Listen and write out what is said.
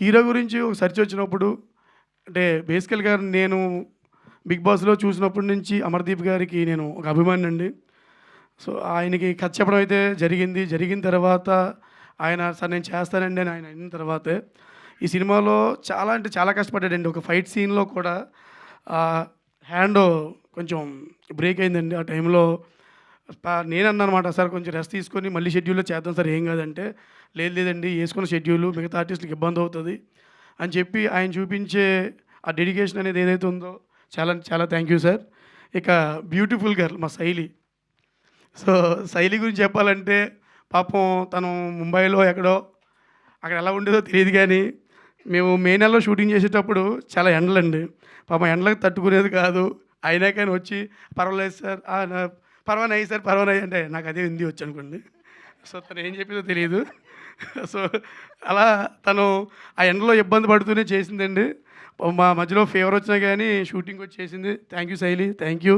Hero గురించి ఒక search వచ్చినప్పుడు అంటే బేసికల్‌గా నేను 'బిగ్ బాస్‌లో' చూసినప్పటి నుంచి అమర్దీప్ గారికి నేను ఒక అభిమానినండి. సో, ఆయనకి కథ చెప్పడం అయితే జరిగింది. జరిగిన తర్వాత ఆయన "సార్ నేను చేస్తానండి" అని ఆయన అన్న తర్వాతే ఈ సినిమాలో చాలా అంటే చాలా కష్టపడ్డాడండి. ఒక ఫైట్ సీన్‌లో కూడా హ్యాండు కొంచెం బ్రేక్ అయిందండి. ఆ టైంలో నేనన్నాననమాట, "సార్ కొంచెం రెస్ట్ తీసుకొని మళ్ళీ షెడ్యూల్‌లో చేద్దాం సార్ ఏం కాదంటే" "లేదు లేదండి యేసుకున్న షెడ్యూలు మిగతా ఆర్టిస్ట్‌లకి ఇబ్బందవుతది" అని చెప్పి ఆయన చూపించే ఆ డెడికేషన్ అనేది ఏదైతే ఉందో చాలా చాలా థ్యాంక్ యూ సార్. ఇక బ్యూటిఫుల్ గర్ల్ మా శైలి. సో, శైలి గురించి చెప్పాలంటే పాపం తను ముంబైలో ఎక్కడో అక్కడ ఎలా ఉండేదో తెలీదు గానీ, మేము మే నెలలో షూటింగ్ చేసేటప్పుడు చాలా ఎండలండి. పాపం ఎండలకు తట్టుకునేది కాదు. అయినా కానీ వచ్చి "పర్వాలేదు సార్ పర్వానయ్యి సార్ పర్వానయ్యి" అంటే నాకు అదే హిందీ వచ్చనుకోండి. సో, తను ఏం చెప్పిందో తెలీదు. సో, అలా తను ఆ ఎండలో ఇబ్బంది పడుతూనే చేసిందండి. మా మధ్యలో ఫీవర్ వచ్చినా గానీ షూటింగ్‌కొచ్చి చేసింది. థ్యాంక్ యూ శైలి. Thank you.